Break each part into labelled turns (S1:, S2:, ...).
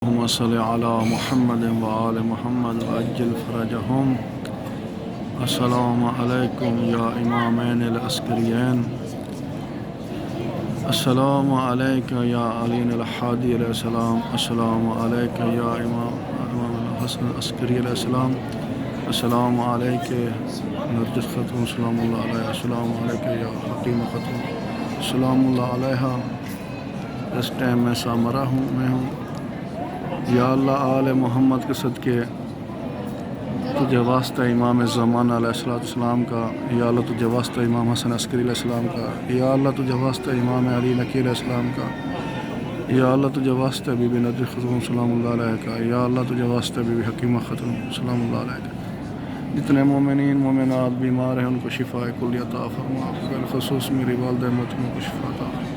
S1: اللهم صل على محمد وآل محمد وعجل فرجهم. السلام عليكم يا إمامين العسكريين. السلام عليك يا علي الحادي عليه السلام. السلام عليك يا إمام الحسن العسكري عليه السلام. السلام عليك نرجس ختم سلام الله عليها. السلام عليك يا حكيم ختم سلام اللہ علیہ. اس ٹائم میں سامرا میں ہوں. یا اللہ آل محمد کے صدقے تجھے واسطہ امام زمانہ علیہ السلام کا. یا اللہ تجھے واسطہ امام حسن عسکری علیہ السلام کا. یا اللہ تجھے واسطہ امام علی نقی علیہ السلام کا. یا اللہ تجھے واسطہ بی بی نجر ختم سلام اللہ علیہ کا. یا اللہ تجھے واسطہ بی بی حکیمہ ختم سلام اللہ علیہ کا. جتنے مومنین مومنات بیمار ہیں ان کو شفاء کلی عطا فرما. بالخصوص میری والدہ محترمہ کو شفا عطا فرما.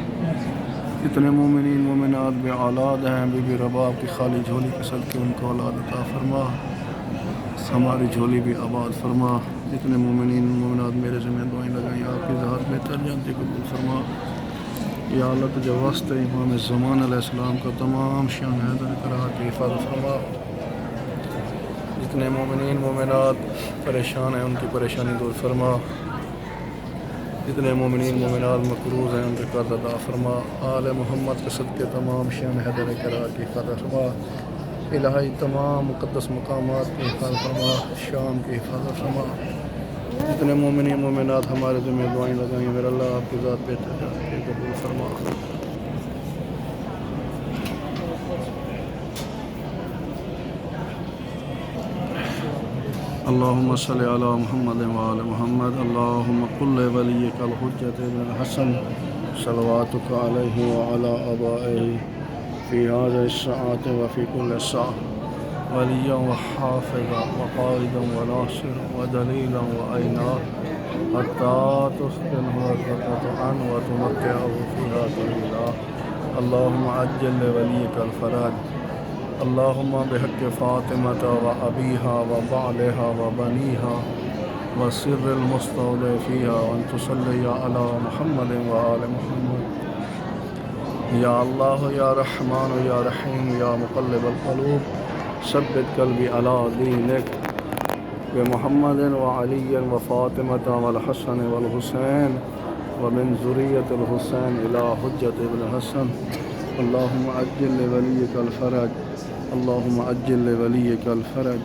S1: جتنے مومنین مومنات بے اولاد ہیں بی بی رباب کی خالی جھولی کے صدقے ان کو اولاد عطا فرما. ہماری جھولی بھی آباد فرما. جتنے مومنین مومنات میرے ذمہ دعائیں لگائیں آپ کی ذات بہتر جانتی قبول فرما. یا اللہ تجھے واسطہ امام زمان علیہ السلام کا تمام شان حیدر کرا کے حفاظت فرما. جتنے مومنین مومنات پریشان ہیں ان کی پریشانی دور فرما. جتنے مومنین مومنات مقروض ہیں ان کے قرض ادا فرما. آل محمد کے صدقے تمام شان حیدر کرا کے حفاظت فرما. الہی تمام مقدس مقامات کی حفاظت فرما. شام کی حفاظت فرما. جتنے مومنین مومنات ہمارے ذمہ دعائیں لگائیں میرا اللہ آپ کی ذات بہتر جان کے قبول فرما. اللهم صل على محمد وآل محمد. اللهم قل لوليك الحجة بن الحسن صلواتك عليه وعلى آبائه في هذه الساعة وفي كل ساعة وليا وحافظا وقائدا وناصرا ودليلا وعينا حتى تسكنه الرحمة عنه وتمتعه فيها طويلا. اللهم عجل لوليك الفرج. اللهم بحق فاطمة وأبيها وبعلها وبنيها وسر المستودع فيها وأن تصلي على محمد وآل محمد. يا الله يا رحمن يا رحيم يا مقلب القلوب ثبت قلبي على دينك بمحمد وعلي وفاطمة والحسن والحسين ومن ذرية الحسين إلى حجة ابن الحسن. اللهم عجل لوليك الفرج. اللهم عجل لوليك الفرج.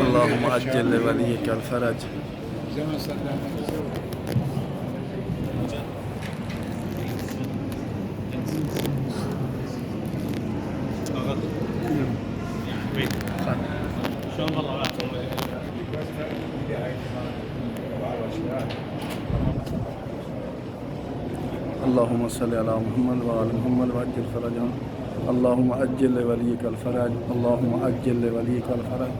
S1: اللهم عجل لوليك الفرج. اللهم صل على محمد وآل محمد وعجل فرجهم. اللهم عجل لوليك الفرج. اللهم عجل لوليك الفرج.